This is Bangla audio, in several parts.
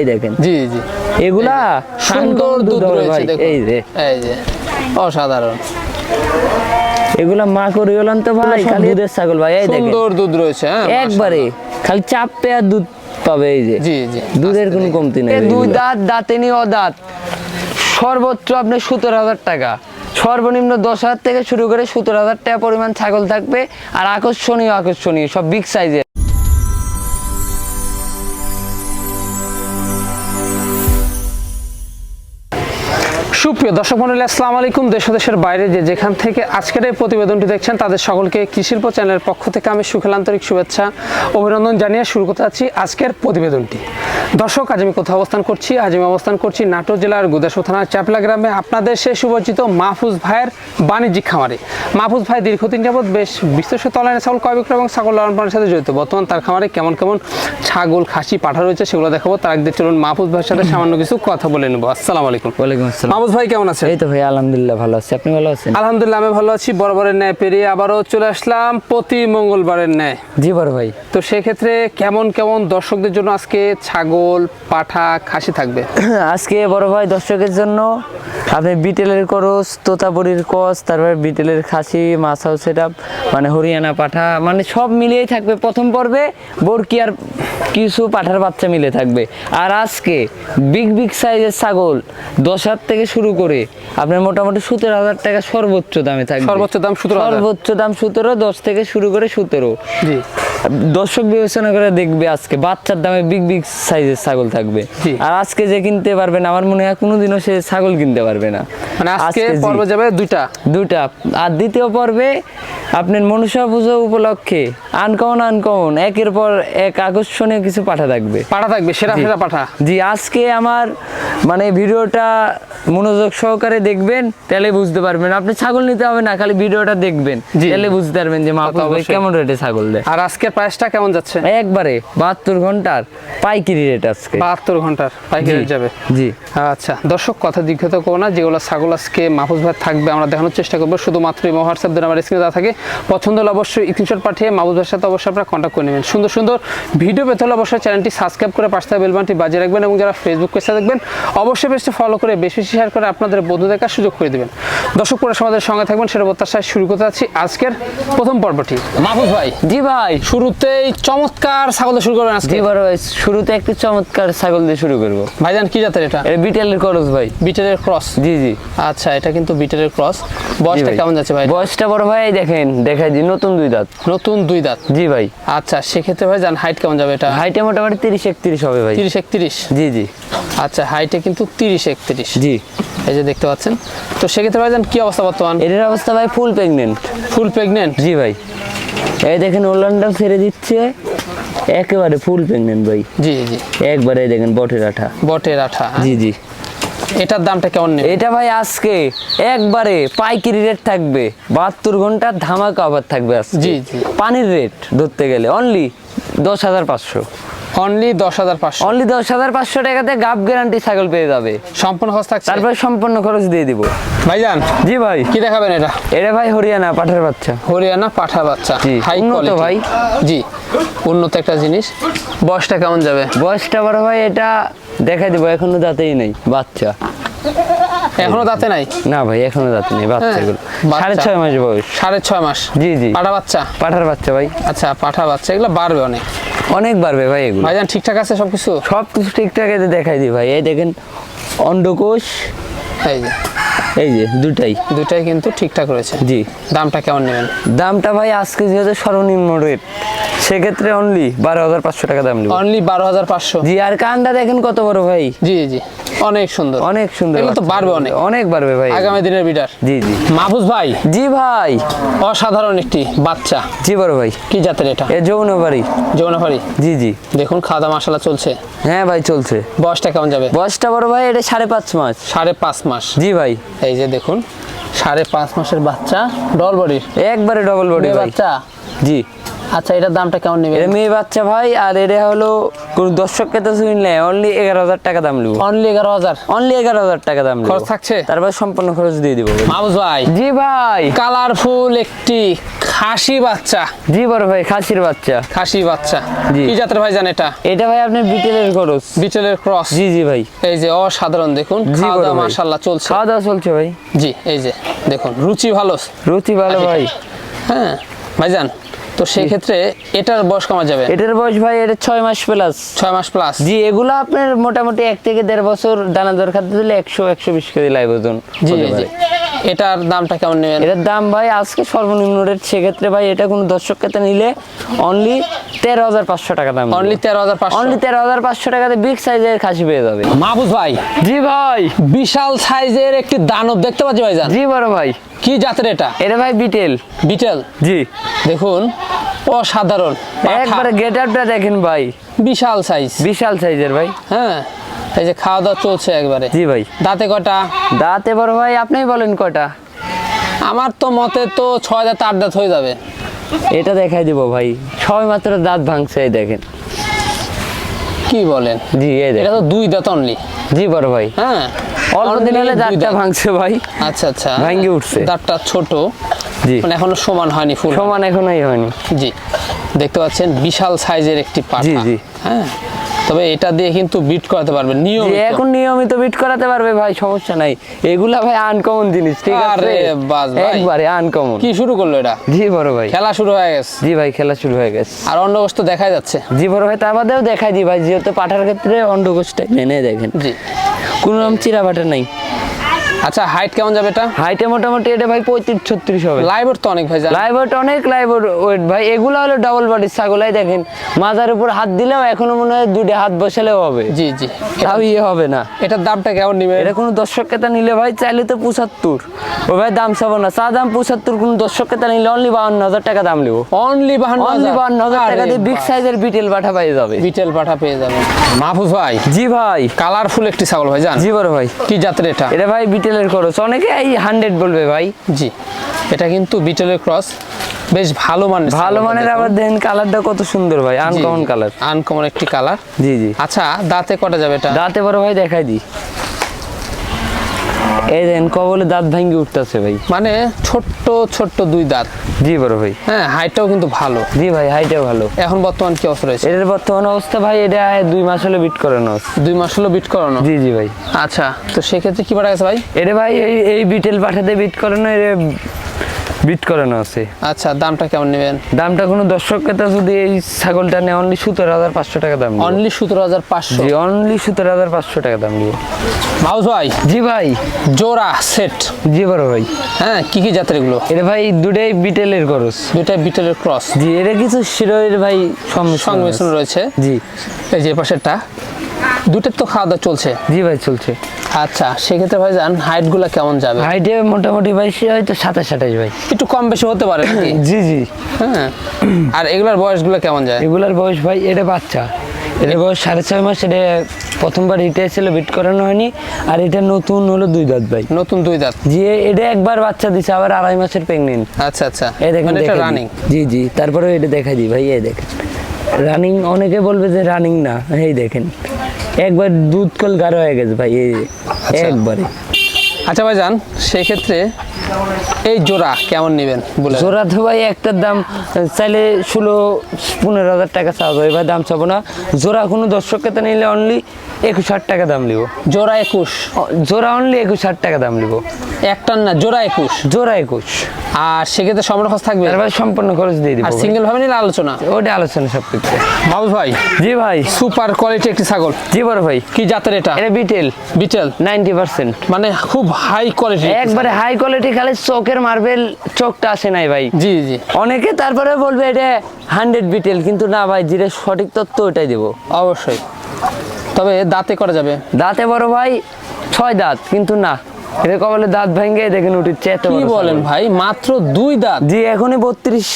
এই দেখেন, জি জি, এগুলা সুন্দর দুধ রয়েছে দেখুন। এই যে অসাধারণ, এগুলা মা করে গেলেন তো ভাই, খালি দুধের ছাগল ভাই। এই দেখেন সুন্দর দুধ রয়েছে, হ্যাঁ একবারে খালি চাপতে আর দুধ পাবে। এই যে জি জি, দুধের কোনো কমতি নেই। দুই দাঁত, দাঁতেনি অদাঁত, সর্বোচ্চ আপনার 17,000 টাকা, সর্বনিম্ন 10,000 থেকে শুরু করে 17,000 টাকা পরিমাণ ছাগল থাকবে। আর আকর্ষণীয় আকর্ষণীয় সব বিগ সাইজের। সুপ্রিয় দর্শক মণ্ডলী, আসসালামু আলাইকুম। দেশ ও দেশের বাইরে যে যেখান থেকে আজকের এই প্রতিবেদনটি দেখছেন, তাদের সকলকে কৃষিল্প চ্যানেলের পক্ষ থেকে আমি সুখের আন্তরিক শুভেচ্ছা অভিনন্দন জানিয়ে শুরু করতে যাচ্ছি আজকের প্রতিবেদনটি। দর্শক, আজ আমি কোথাও অবস্থান করছি? আজ আমি অবস্থান করছি নাটোর জেলার গুদাসপুর থানার চাপলা গ্রামে, আপনাদের সে সুপরিচিত মাহফুজ ভাইয়ের বাণিজ্যিক খামারে। মাহফুজ ভাই দীর্ঘদিন যাবৎ বেশ বিস্তৃত অনলাইনে ছাগল ক্রয় বিক্রয় এবং ছাগল লালন পালনের সাথে জড়িত। বর্তমান তার খামারে কেমন কেমন ছাগল, খাসি, পাঠা রয়েছে সেগুলো দেখাবো। তার আগে চলুন মাহফুজ ভাইয়ের সাথে সামান্য কিছু কথা বলে নেবো। আসসালামু আলাইকুম। ওয়ালাইকুম আসসালাম। মাহফুজ ভাই কেমন আছেন? এই তো ভাই আলহামদুলিল্লাহ ভালো আছি, আপনি ভালো আছেন? আলহামদুলিল্লাহ আমি ভালো আছি। বরাবরের ন্যায় পেরিয়ে আবারও চলে আসলাম প্রতি মঙ্গলবারের ন্যায়। জি বড় ভাই। তো সেক্ষেত্রে কেমন কেমন দর্শকদের জন্য আজকে ছাগল, পাঠা, খাসি থাকবে? আজকে বড় ভাই দর্শকের জন্য আপনি বিটেলের করস, তোতাপুরির কস, তারপরে বিটেলের খাসি, মাছাও সেটআপ, মানে হরিয়ানা পাঠা, মানে সব মিলিয়েই থাকবে। প্রথম পর্বে বরকি আর কিছু পাঠার বাচ্চা মিলে থাকবে। আর আজকে বিগ বিগ সাইজের ছাগল 10,000 থেকে শুরু করে আপনার মোটামুটি 17,000 টাকা সর্বোচ্চ দামে থাকবে। সর্বোচ্চ দাম 17,000? সর্বোচ্চ দাম 17, 10 থেকে শুরু করে 17। জি, দর্শক বিবেচনা করে দেখবে আজকে বাচ্চার দামে বিগ বিগ সাইজের ছাগল থাকবে। আর আজকে যে কিনতে পারবে না, আমার মনে হয় কোনোদিনও সে ছাগল কিনতে পারবে না। মানে আজকে পর্ব যাবে দুইটা। আর দ্বিতীয় পর্বে আপনার মনসা পুজো উপলক্ষে আনকমন একের পর এক আকর্ষণীয় কিছু পাঠা থাকবে। সেরা সেরা পাঠা। জি, আজকে আমার মানে ভিডিওটা মনোযোগ সহকারে দেখবেন, তাহলে বুঝতে পারবেন। আপনি ছাগল নিতে হবে না, খালি ভিডিওটা দেখবেন, তাহলে বুঝতে পারবেন যে মাহফুজ ভাই কেমন রেটে ছাগল দেয়। আর আজকের প্রাইসটা কেমন যাচ্ছে? একবারে 72 ঘন্টার পাইকারি রেট আজকে। 72 ঘন্টার পাইকারি রেট যাবে। জি আচ্ছা দর্শক, কথা দীর্ঘত করো না, যেগুলো ছাগল আজকে মাহফুজ ভাই থাকবে আমরা দেখানোর চেষ্টা করবো। শুধুমাত্র হোয়াটসঅ্যাপ দিয়ে আমার স্ক্রিনে দেওয়া থাকে, পছন্দ হলে অবশ্যই স্ক্রিনশট পাঠিয়ে মাহফুজ ভাইয়ের সাথে অবশ্যই আপনারা কন্ট্যাক্ট করে নেবেন। সুন্দর সুন্দর ভিডিও পেতে হলে অবশ্যই চ্যানেলটি সাবস্ক্রাইব করে পাশে থাকা বেল বাটনটি বাজিয়ে রাখবেন, এবং যারা ফেসবুক পেজে দেখবেন অবশ্যই পেজটি ফলো করে বেশি শেয়ার করে আপনাদের বন্ধু দেখার সুযোগ করে দেবেন। দর্শক পুরো সমাজের সঙ্গে থাকবেন, সেটা প্রত্যাশায় শুরু করতে যাচ্ছি আজকের প্রথম পর্বটি। মাহফুজ ভাই, জি ভাই, শুরুতেই চমৎকার ছাগল দিয়ে শুরু করবেন আজকে। জি বড় ভাই, শুরুতে একটি চমৎকার ছাগল দিয়ে শুরু করবো। ভাইজান কি জাতের এটা? বিটেলের করস ভাই। বিটেলের ক্রস? জি জি। আচ্ছা, এটা কিন্তু বিটেলের ক্রস। বয়সটা কেমন যাচ্ছে ভাই? বয়সটা বড় ভাই দেখেন, দেখাই দিই, নতুন 2 দাঁত। নতুন 2 দাঁত? জি ভাই। আচ্ছা, সেক্ষেত্রে ভাই জান হাইট কেমন যাবে এটা? হাইটে মোটামুটি 30-31 হবে ভাই। 30-31? জি জি। আচ্ছা, হাইটে কিন্তু 30-31। জি, এই যে দেখতে পাচ্ছেন। তো সেক্ষেত্রে ভাই জান কি অবস্থা বর্তমান? এটার অবস্থা ভাই ফুল প্রেগনেন্ট। ফুল প্রেগনেন্ট? জি ভাই, এই দেখেন ওলানটা ছেড়ে দিচ্ছে, একেবারে ফুল প্রেগনেন্ট ভাই। জি জি, একবারে দেখেন বটের আঠা। বটের আঠা? জি জি। এটার দামটা কেমন নেই? এটা ভাই আজকে একবারে পাইকারি রেট থাকবে, 72 ঘন্টার ধামাকা অফার থাকবে আজকে। জি জি। পানির রেট ধরতে গেলে অনলি 10,500। অনলি 10,500? অনলি 10,500 টাকাতে গাব গ্যারান্টি ছাগল পেয়ে যাবে। সম্পূর্ণ খরচ থাকছে? তারপরে সম্পূর্ণ খরচ দিয়ে দিব। ভাইজান জি ভাই। কি দেখাবেন এটা? এটা ভাই হরিয়ানা পাঠার বাচ্চা। হরিয়ানা পাঠা বাচ্চা, হাই কোয়ালিটি ভাই। জি, উন্নত একটা জিনিস। বয়সটা কেমন যাবে? বয়সটা বড় ভাই এটা দেখাই দিব, এখনো দাঁতেই নেই বাচ্চা। এখনো দাঁতে নাই? না ভাই, এখনো দাঁতে নেই বাচ্চাগুলো। বাচ্চা। 6.5 মাস বয়স। 6.5 মাস? জি জি। পাঠা বাচ্চা? পাঠার বাচ্চা ভাই। আচ্ছা, পাঠা বাচ্চা, এগুলো বাড়বে অনেক? অনেক বাড়বে ভাই এগুলো। ভাইজান ঠিকঠাক আছে সবকিছু? সবকিছু ঠিকঠাক আছে, দেখাই দিই ভাই। এই দেখেন অন্ডকোষ, এই যে দুটাই কিন্তু ঠিকঠাক রয়েছে। জি। দামটা কেমন নেবেন? দামটা ভাই আজকে যেহেতু সর্বনিম্ন রেট, সেক্ষেত্রে অনলি 12,500 টাকা দাম নেব। অনলি 12,500? জি। আর কানটা দেখেন কত বড় ভাই। জি জি, অনেক সুন্দর, অনেক সুন্দর। এগুলো তো বাড়বে অনেক? অনেক বাড়বে ভাই, আগামী দিনের বিডার। জি জি। মাহফুজ ভাই। জি ভাই। অসাধারণ একটি বাচ্চা। জি বড় ভাই। কি জাতের এটা? এ যৌনবাড়ি। যৌনবাড়ি? জি জি। দেখুন খাওয়া দাওয়া মাশাআল্লাহ চলছে? হ্যাঁ ভাই চলছে। বয়সটা কেমন যাবে? বয়সটা বড় ভাই এটা 5.5 মাস। 5.5 মাস? জি ভাই। এই যে দেখুন 5.5 মাসের বাচ্চা, ডবল বডির? একবারে ডবল বডি বাচ্চা? জি। আচ্ছা, এটার দামটা কেমন নেবেন? এটা মেয়ে বাচ্চা ভাই, আর এটা হলো কোন দর্শককে তো শুনলে অনলি 11,000 টাকা দাম লিব। অনলি 11,000? অনলি 11,000 টাকা দাম লিব। খরচ থাকছে? তারপর সম্পূর্ণ খরচ দিয়ে দিব। মাহফুজ ভাই, জি ভাই। কালারফুল একটি খাসি বাচ্চা। জি বড় ভাই, খাসির বাচ্চা। খাসি বাচ্চা জি। কি জাতের ভাই জান এটা? এটা ভাই আপনার বিটেলের খরচ। বিটেলের ক্রস। জি জি ভাই। এই যে অসাধারণ, দেখুন জি খাওয়া বড় দাওয়া ভাই। মাশাআল্লাহ চলছে। খাওয়া দাওয়া চলছে ভাই। জি, এই যে দেখুন রুচি ভালো। রুচি ভালো ভাই। হ্যাঁ ভাইজান, তো সেই ক্ষেত্রে এটার বয়স কমা যাবে? এটার বয়স ভাই এটা 6 মাস প্লাস। 6 মাস প্লাস। জি, এগুলো আপনার মোটামুটি 1 থেকে 1.5 বছর দানাদার খাদ্য দিলে 100-120 কেজি লাইভ ওজন জি হতে জি। পারে। এটার দামটা কেমন নেবেন? এটার দাম ভাই আজকে সর্বনিম্ন রেট, সেক্ষেত্রে ভাই এটা কোনো দর্শক খেতে নিলে অনলি 13,500 টাকা দাম। অনলি 13,500? অনলি 13,500 টাকাতে বিগ সাইজের খাসি পেয়ে যাবে। মাহফুজ ভাই, জি ভাই। বিশাল সাইজের একটি দানব দেখতে পাচ্ছি ভাইজান। জি বড় ভাই। কি জাতের এটা? এটা ভাই বিটেল। বিটেল। জি, দেখুন অসাধারণ পাঠা। একবারে গেট আপটা দেখেন ভাই, বিশাল সাইজ। বিশাল সাইজের ভাই। হ্যাঁ, এই যে খাওয়া দাওয়া চলছে একবারে। জি ভাই। দাঁতে কটা? দাঁতে বড় ভাই আপনিই বলেন কয়টা? আমার তো মতে তো 6 দাঁত 8 দাঁত হয়ে যাবে। এটা দেখাই দিব ভাই, সবাই মাত্র দাঁত ভাঙছে, এই দেখেন। কি বলেন? জি এই এটা দেখেন। তো 2 দাঁত অনলি। জি বড় ভাই। হ্যাঁ, অল্প দিন হলে Only দুই দাঁতটা দাঁত। ভাঙছে ভাই। আচ্ছা আচ্ছা, ভাঙ্গে উঠছে। দাঁতটা ছোট, জি, মানে এখনো সমান হয়নি ফুল। সমান এখনোই হয়নি। জি, দেখতে পাচ্ছেন বিশাল সাইজের একটি পাঠা। জি, জি। হ্যাঁ, তবে এটা দিয়ে কিন্তু বিট করাতে পারবেন জি, নিয়মিত। এখন নিয়মিত বিট করাতে পারবে ভাই, সমস্যা নাই। এগুলা ভাই আনকমন জিনিস, ঠিক আছে? আরে বাস ভাই। একবারে আনকমন। কি শুরু করলো এটা? জি বড় ভাই। খেলা শুরু হয়ে গেছে। জি ভাই, খেলা শুরু হয়ে গেছে। আর অন্য বস্তু দেখাই যাচ্ছে। জি বড় ভাই, তার বাদেও দেখাই দি ভাই, যেহেতু পাঠার ক্ষেত্রে অন্ডকোষটা মেনে দেখেন, জি। কোনো রকম চিরা বাটা নাই। আচ্ছা, হাইট কেমন যাবে এটা? হাইটে মোটামুটি এটা ভাই 35-36 হবে। লাইভ তো অনেক ভাই জান। লাইভ ওয়েট অনেক, লাইভ ওয়েট ভাই। এগুলো হলো ডাবল বডির ছাগলাই, দেখেন মাজার উপর হাত দিলেও এখনো মনে হয় 2 হাত বসালেও হবে। জি জি। তাও ইয়ে হবে না। এটার দামটা কেমন নিবে? এটা কোনো দর্শক ক্রেতা নিলে ভাই চাইলে তো 75, ওই ভাই দাম চাবো না, চা দাম 75। কোনো দর্শক ক্রেতা নিলে অনলি 52,000 টাকা দাম নেবো। অনলি 52,000? অনলি 52,000 টাকা দিয়ে বিগ সাইজের বিটেল পাঠা পেয়ে যাবে। বিটেল পাঠা পেয়ে যাবেন। মাহফুজ ভাই, জি ভাই। কালারফুল একটি ছাগল ভাই জান। জি বড় ভাই। কি জাতের এটা? এটা ভাই বিটেলের খরচ, অনেকে এই 100 বলবে ভাই। জি, এটা কিন্তু বিটেলের ক্রস, বেশ ভালো মানের। ভালো মানের, আবার দেখেন কালারটা কত সুন্দর ভাই, আনকমন কালার। আনকমন একটি কালার। জি জি। আচ্ছা, দাঁতে কটা যাবে এটা? দাঁতে বড় ভাই দেখাই দি, এই দেখেন কবলে দাঁত ভাঙ্গি উঠতেছে ভাই। মানে ছোট্ট ছোট্ট 2 দাঁত। জি বড় ভাই। হ্যাঁ, হাইটটাও কিন্তু ভালো। জি ভাই, হাইটাও ভালো। এখন বর্তমান কি অবস্থা রয়েছে? এটার বর্তমান অবস্থা ভাই, এটা 2 মাস হলো বিট করানো আছে। 2 মাস হলো বিট করানো? জি জি ভাই। আচ্ছা, তো সেক্ষেত্রে কি পাঠা গেছে ভাই? এটা ভাই এই বিটেল পাঠাতে বিট করানো, এটা বিট করানো আছে। আচ্ছা, দামটা কেমন নেবেন? দামটা কোনো দর্শক ক্রেতা যদি এই ছাগলটা নেয় অনলি 17,500 টাকা দাম নিব। অনলি 17,500? জি, অনলি 17,500 টাকা দাম নিব। মাউস ভাই, জি ভাই। জোড়া সেট? জি বড় ভাই। হ্যাঁ, কি কি জাতের এগুলো? এটা ভাই দুটাই বিটেলের খরচ। দুইটা বিটেলের ক্রস? জি, এটা কিছু শিরোয়ের ভাই সংমিশ্রণ রয়েছে। জি। এই যে পাশেরটা, দুটোর তো খাওয়া দাওয়া চলছে? জি ভাই, চলছে। আচ্ছা, সেক্ষেত্রে ভাই জান হাইট গুলা কেমন যাবে? হাইটে মোটামুটি ভাই সে হয়তো 27-28 ভাই। একটু কম বেশি হতে পারে নাকি? জি জি। হ্যাঁ, আর এগুলার বয়সগুলো কেমন যায়? এগুলার বয়স ভাই, এটা বাচ্চা, এটার বয়স 6.5 মাস। এটা প্রথমবার হিটে ছিল, বিট করানো হয়নি। আর এটা নতুন হলো 2 দাঁত ভাই। নতুন 2 দাঁত? জি, এটা একবার বাচ্চা দিছে, আবার 2.5 মাসের প্রেগনেন্ট। আচ্ছা আচ্ছা, এই দেখেন, মানে এটা দেখাই দিই। রানিং? জি জি। তারপরে এটা দেখাই দিই ভাই, এই দেখেন রানিং। অনেকে বলবে যে রানিং না, এই দেখেন একবার দুধ কল গাঢ় হয়ে গেছে ভাই, এই একবারে। আচ্ছা ভাই জান, সেই ক্ষেত্রে এই জোড়া কেমন নেবেন বলে? জোড়া তো ভাই একটার দাম চাইলে 16-15,000 টাকা চাওয়া যাবে ভাই, দাম চাবো না। জোড়া কোনো দর্শক ক্রেতা নিলে অনলি 21,000 টাকা দাম নিব। জোড়া 21? জোড়া অনলি 21,000 টাকা দাম নিব। একটার না, জোড়া 21? জোড়া 21। আর সেক্ষেত্রে সম্পূর্ণ খরচ থাকবে? আর ভাই সম্পূর্ণ খরচ দিয়ে দিব। আর সিঙ্গেল ভাবে নিলে আলোচনা? ওটা আলোচনা সব কিছু। মাহবুব ভাই, জি ভাই। সুপার কোয়ালিটি একটি ছাগল। জি বড় ভাই। কি জাতের এটা? এটা বিটেল। বিটেল? 90%। মানে খুব হাই কোয়ালিটি? একবারে হাই কোয়ালিটি, খালি চোখের মার্বেল চোখটা আসে নাই ভাই। জি জি। অনেকে তারপরে বলবে এটা 100 বিটেল, কিন্তু না ভাই, যেটা সঠিক তথ্য ওটাই দেবো অবশ্যই। তবে দাঁতে করা যাবে? দাঁতে বড় ভাই 6 দাঁত, কিন্তু না এটা কপালে দাঁত ভেঙে দেখেন উঠছে এত কি বড় বলেন ছাগল। ভাই, মাত্র 2 দাঁত? জি এখনই 32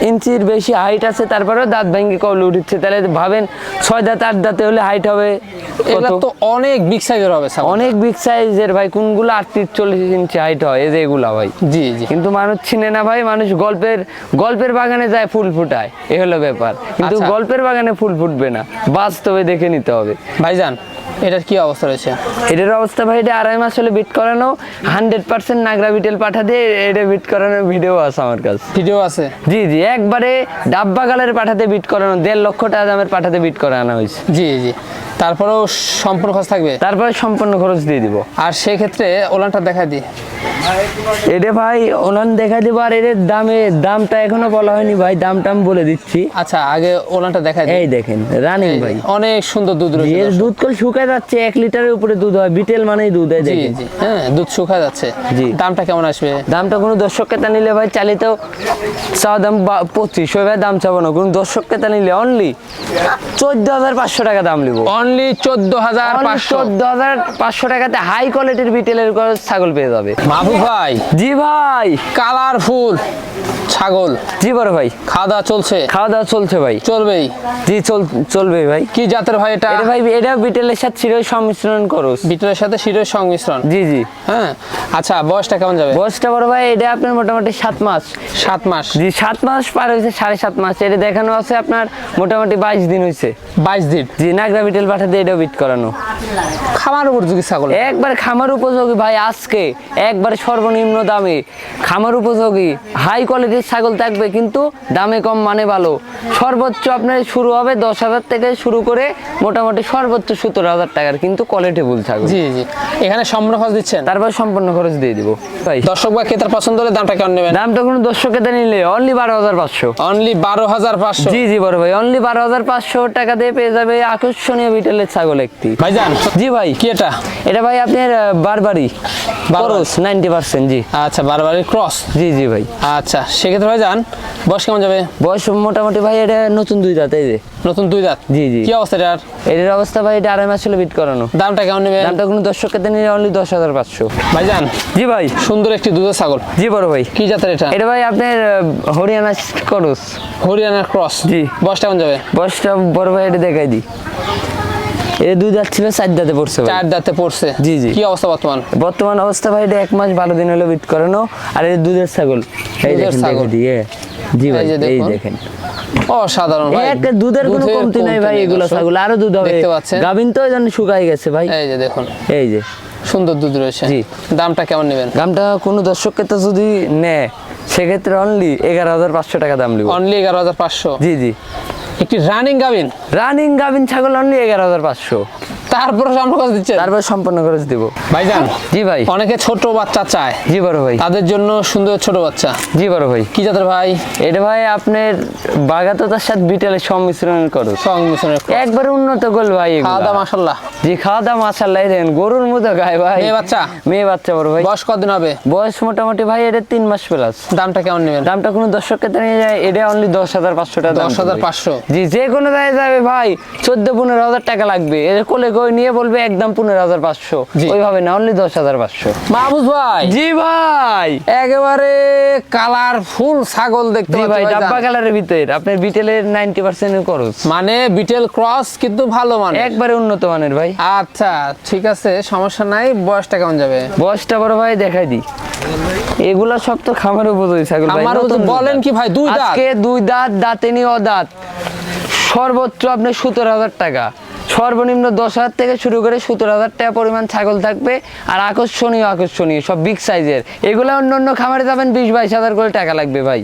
ইঞ্চির বেশি হাইট আছে, তারপরেও দাঁত ভেঙে কপালে উঠছে। তাহলে ভাবেন 6 দাঁত 8 দাঁতে হলে হাইট হবে এগুলা কত? তো অনেক বিগ সাইজের হবে ছাগল। অনেক বিগ সাইজের ভাই, কোনগুলো 38-40 ইঞ্চি হাইট হয়, এই যে এগুলা ভাই। জি জি। কিন্তু মানুষ চিনে না ভাই, মানুষ গল্পের বাগানে যায় ফুল ফুটায়, এ হলো ব্যাপার। কিন্তু আচ্ছা। গল্পের বাগানে ফুল ফুটবে না, বাস্তবে দেখে নিতে হবে। ভাইজান এটার কি অবস্থা রয়েছে? এটার অবস্থা ভাই, এটা 2.5 মাস হলে বিট করানো, 100% নাগরা বিটেল পাঠা দিয়ে এটা বিট করানোর ভিডিও আছে আমার কাছে। ভিডিও আছে? জি জি, একবারে ডাব্বা গালের পাঠাতে বিট করানো, 1.5 লক্ষ টাকা দামের পাঠাতে বিট করানো হয়েছে। জি জি। তারপরেও সম্পূর্ণ খরচ থাকবে? তারপরে সম্পূর্ণ খরচ দিয়ে দিব। আর সেই ক্ষেত্রে ওলানটা দেখা দিই। এটা ভাই ওনান দেখা দিব। আর এর দামটা এখনো বলা হয়নি ভাই, দামটা আমি বলে দিচ্ছি। আচ্ছা আগে ওলানটা দেখা দিই। এই দেখেন রানিং ভাই, অনেক সুন্দর দুধ রয়েছে। এর দুধ কল শুকায় যাচ্ছে, 1 লিটারের উপরে দুধ হয়, বিটেল মানেই দুধ হয় জি দেখেন। জি। হ্যাঁ দুধ শুকায় যাচ্ছে। জি। দামটা কেমন আসবে? দামটা কোনো দর্শক ক্রেতা নিলে ভাই চালিতেও চাওয়া দাম 25, ওই ভাই দাম চাবো না। কোনো দর্শক ক্রেতা নিলে অনলি 14,500 টাকা দাম নিব। অনলি 14,500। 14,500 টাকাতে হাই কোয়ালিটির বিটেলের ছাগল পেয়ে যাবে। মাহবুব ভাই, জি ভাই। কালারফুল ছাগল, জি বড় ভাই, খাওয়া দাওয়া চলছে? খাওয়া দাওয়া চলছে ভাই। চলবেই। জি চলবে ভাই। কি জাতের ভাই এটা? এটা ভাই, এটা বিটেলের সাথে চিরই সংমিশ্রণ করস। বিটেলের সাথে শিরের সংমিশ্রণ? জি জি। হ্যাঁ। আচ্ছা বয়সটা কেমন যাবে? বয়সটা বড় ভাই, এটা আপনার মোটামুটি 7 মাস। 7 মাস? জি 7 মাস পার হয়েছে, 7.5 মাস। এটা দেখানো আছে আপনার মোটামুটি 22 দিন হয়েছে। 22 দিন? জি, নাগরা বিটেল পাঠা দিয়ে এটাও বিট করানো। খামার উপযোগী ছাগল? একবার খামার উপযোগী ভাই, আজকে একবারে সর্বনিম্ন দামে খামার উপযোগী হাই কোয়ালিটির ছাগল থাকবে, কিন্তু দামে কম মানে ভালো। সর্বোচ্চ আপনার শুরু হবে 10,000 থেকে শুরু করে মোটামুটি সর্বোচ্চ 17,000 টাকার, কিন্তু কোয়ালিটি ফুল ছাগল। জি জি। এখানে সম্পূর্ণ খরচ দিচ্ছেন? তারপর সম্পূর্ণ খরচ দিয়ে দিব ভাই। দর্শক বা ক্রেতার পছন্দ হলে দামটা কেমন নেবেন? দামটা কোনো দর্শক ক্রেতা নিলে অনলি 12,500। অনলি 12,500? জি জি বড় ভাই, অনলি 12,500 টাকা দিয়ে পেয়ে যাবে আকর্ষণীয় বিটেলের ছাগল একটি। ভাইজান জি ভাই। কি এটা? এটা ভাই আপনার বারবারি খরচ 90%। জি আচ্ছা বারবারি ক্রস? জি জি ভাই। আচ্ছা সেক্ষেত্রে ভাইজান বয়স কেমন যাবে? বয়স মোটামুটি ভাই, এটা নতুন 2 দাঁত। এই যে নতুন 2 দাঁত? জি জি। কি অবস্থা এটার? এটার অবস্থা ভাই, এটা 2.5 মাস হলে বিট করানো। দামটা কেমন নেবেন? দামটা কোনো দর্শক ক্ষেত্রে নিলে অনলি 10,500। ভাইজান জি ভাই। সুন্দর একটি দুধের ছাগল। জি বড় ভাই। কি জাতের এটা? এটা ভাই আপনার হরিয়ানা করস। হরিয়ানার ক্রস? জি। বয়সটা কেমন যাবে? বয়সটা বড় ভাই এটা দেখাই দিই। এর 2 দাঁত ছিল, 4 দাঁতে পড়ছে ভাই। 4 দাঁতে পড়ছে? জি জি। কি অবস্থা বর্তমান? বর্তমান অবস্থা ভাই, এটা 1 মাস 12 দিন হলো বিট করানো। আর এই দুধের ছাগল, এই দুধের দেখেন ছাগল? দেখে দিয়ে। জি ভাই, এই যে এই দেখুন। দেখেন অসাধারণ ভাই। এক দুধের কোনো কমতি নাই ভাই, এগুলো দর্শক। ছাগল আরো দুধ হবে। দেখতে পাচ্ছেন? গাভিন তো জানি শুকাই গেছে ভাই। এই যে দেখুন এই যে সুন্দর দুধ রয়েছে। জি। দামটা কেমন নেবেন? দামটা কোনো দর্শককে তো যদি নেয় সেক্ষেত্রে অনলি 11,500 টাকা দাম নিব। অনলি 11,500? জি জি। একটি রানিং গাবিন? রানিং গাভিন ছাগল অনলি 11,500। তারপরে সম্পূর্ণ খরচ দিচ্ছেন? তারপর সম্পূর্ণ খরচ দিব। ভাইজান জি ভাই। অনেকে ছোট বাচ্চা চায়, জি বড় ভাই। তাদের জন্য সুন্দর ছোট বাচ্চা। জি বড় ভাই। কি জাতের ভাই? এটা ভাই আপনার বাগাততার সাথে বিটেলের সংমিশ্রণ করো, সংমিশ্রণের cross। একবারে উন্নত গোল ভাই এগুলা। খাওয়া দাওয়া মাশাআল্লাহ? জি খাওয়া দাওয়া মাশাআল্লাহ, এই দেখেন গরুর মতো গায় ভাই। মেয়ে বাচ্চা? মেয়ে বাচ্চা বড় ভাই। বয়স কতদিন হবে? বয়স মোটামুটি ভাই এটা 3 মাস প্লাস। দামটা কেমন নেবেন? দামটা কোনো দর্শককে নিয়ে যায়, এটা অনলি 10,500 টাকা। 10,500? জি, যে কোনো জায়গায় যাবে ভাই 14-15,000 টাকা লাগবে। এর কোলে কই নিয়ে বলবে একদম 15,500, জি। ওইভাবে না, অনলি 10,500। মাহবুব ভাই জি ভাই। একেবারে কালারফুল ছাগল দেখতে জি পাচ্ছি ভাই, ভাইজান। ডাব্বা কালারের ভিতর আপনার বিটেলের 90% খরচ, মানে বিটেল ক্রস কিন্তু ভালো মানে? একবারে উন্নত মানের ভাই। আচ্ছা ঠিক আছে সমস্যা নাই। বয়সটা কেমন যাবে? বয়সটা বড় ভাই দেখাই দি। এগুলা সব তো খামার উপযোগী ছাগল ভাই। খামার নতুন উপযোগী বলেন দাঁত। কি ভাই? 2 দাঁত? আজকে 2 দাঁত, দাঁতে নি অদাঁত, সর্বোচ্চ আপনার 17,000 টাকা, সর্বনিম্ন 10,000 থেকে শুরু করে 17,000 টাকা পরিমাণ ছাগল থাকবে। আর আকর্ষণীয় সব বিগ সাইজের। এগুলা অন্য খামারে যাবেন 20-22,000 করে টাকা লাগবে ভাই।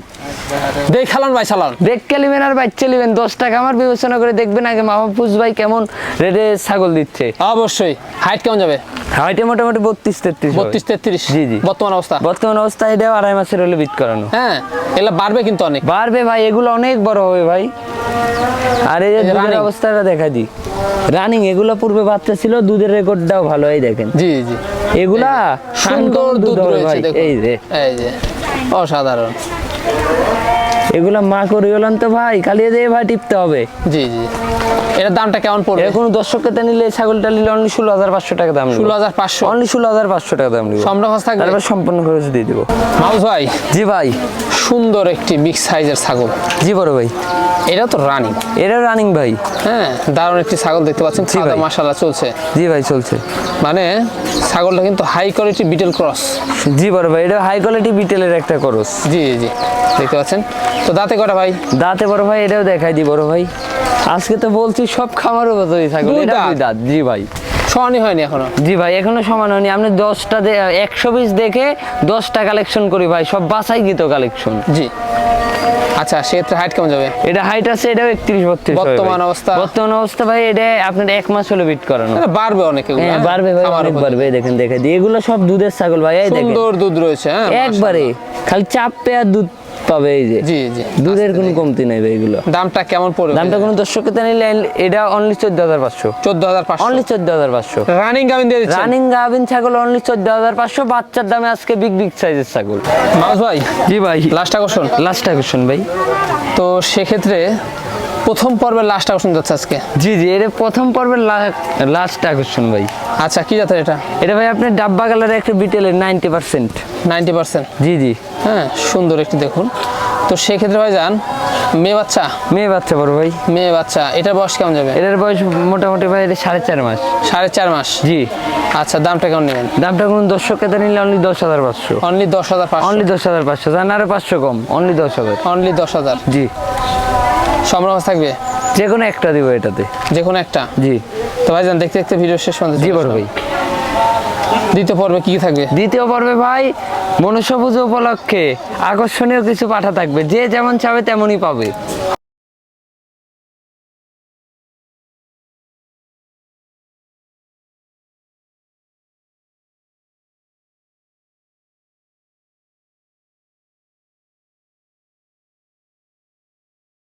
দেখালাম ভাই চালান। দেখকে লিবেন আর বাচ্চা লিবেন, 10 টাকা আমার বিবেচনা করে দেখবেন আগে মাহফুজ ভাই কেমন রেটে ছাগল দিচ্ছে। অবশ্যই। হাইট কেমন যাবে? হাইটে মোটামুটি 32-33। 32-33? জি জি। বর্তমান অবস্থা? বর্তমান অবস্থা এটা 2.5 মাসের হলে বিট করানো। হ্যাঁ এগুলা বাড়বে কিন্তু অনেক। বাড়বে ভাই, এগুলো অনেক বড় হবে ভাই। আর এই যে এই যে দুধের running। অবস্থাটা দেখা দি। রানিং এগুলো পূর্বে বাচ্চা ছিল, দুধের রেকর্ডটাও ভালো, এই দেখেন। জি জি। এগুলা সুন্দর uncommon দুধ হবে রয়েছে ভাই। দেখুন। এই যে এই যে অসাধারণ। এগুলা মা করে গেলেন তো ভাই, কালিয়ে দিয়ে ভাই টিপতে হবে। জি জি, এটার দামটা কেমন পড়বে? এর কোনো দর্শককে নিলে, ছাগলটা নিলে অনলি 16,500 টাকা দাম, 16,500 অনলি 16,500 টাকা দাম নিব। সম্পূর্ণ খরচ থাকবে? তারপর সম্পূর্ণ খরচ দিয়ে দিব। মাউস ভাই, জি ভাই। সুন্দর একটি বিগ সাইজের ছাগল, জি বড় ভাই। এটা তো রানিং। এটা রানিং ভাই। হ্যাঁ, দারুণ একটি ছাগল দেখতে পাচ্ছেন, জি ভাই। মাশাআল্লাহ চলছে। জি ভাই চলছে। মানে ছাগলটা কিন্তু হাই কোয়ালিটি বিটেল ক্রস। জি বড় ভাই, এটা হাই কোয়ালিটি বিটেলের একটা করস। জি জি, দেখতে পাচ্ছেন। তো দাঁতে কটা ভাই? দাঁতে বড় ভাই, এটাও দেখাই দি বড় ভাই। আজকে তো বলছি সব খামারও কতই ছাগল, দুই এটা দাঁত? দুই দাঁত। জি ভাই। সমানই হয়নি এখনো? জি ভাই, এখনো সমান হয়নি। আপনি 10টা 100 পিস দেখে 10টা কালেকশন করি ভাই, সব বাছাই গীত কালেকশন। জি। আচ্ছা, সেক্ষেত্রে হাইট কেমন যাবে? এটা হাইট আছে, এটাও 31-32 বর্তমান অবস্থা? বর্তমান অবস্থা ভাই, এটা আপনার 1 মাস হলে বিট করানো। এটা বাড়বে অনেক, এগুলো হ্যাঁ বাড়বে ভাই, অনেক বাড়বে। এই দেখেন দেখে দিই, এগুলো সব দুধের ছাগল ভাই। এই দেখেন সুন্দর দুধ রয়েছে। হ্যাঁ, একবারে খালি চাপে আর দুধ পাবে। এই যে জি জি, দুধের কোনো কমতি নাই ভাই এগুলো। দামটা কেমন পড়বে? দামটা কোনো দর্শককে নিলে এটা অনলি 14,500। 14,500 অনলি 14,500। রানিং গাভিন দিয়ে দিচ্ছেন? রানিং গাভিন ছাগল অনলি 14,500। বাচ্চার দামে আজকে বিগ বিগ সাইজের ছাগল। মাউস ভাই, জি ভাই। লাস্ট আকর্ষণ? লাস্ট আকর্ষণ ভাই। তো সেক্ষেত্রে প্রথম পর্বের লাস্ট আকর্ষণ যাচ্ছে আজকে। জি জি, এটা প্রথম পর্বের লাস্ট আকর্ষণ ভাই। আচ্ছা, কি জাতের এটা? এটা ভাই আপনার ডাব্বা কালারের একটা বিটেলের 90%। 90%? জি জি। হ্যাঁ, সুন্দর একটি দেখুন। তো সেক্ষেত্রে ভাই যান, মেয়ে বাচ্চা? মেয়ে বাচ্চা বড় ভাই। মেয়ে বাচ্চা, এটার বয়স কেমন যাবে? এটার বয়স মোটামুটি ভাই এটা 4.5 মাস। 4.5 মাস? জি। আচ্ছা, দামটা কেমন নেবেন? দামটা কোন দর্শককে নিলে অনলি 10,500। অনলি 10,500? অনলি 10,500, জান আরো 500 কম, অনলি 10,000। অনলি 10,000? জি। সম্ভব থাকবে? যে কোনো একটা দিব এটাতে। যে কোনো একটা? জি। তো ভাই যান, দেখতে দেখতে ভিডিও শেষ পর্যন্ত জি চলে বড় আসলাম। ভাই। দ্বিতীয় পর্বে কি কি থাকবে? দ্বিতীয় পর্বে ভাই মনুষ্য পুজো উপলক্ষে আকর্ষণীয় কিছু পাঠা থাকবে, যে যেমন চাবে তেমনই পাবে।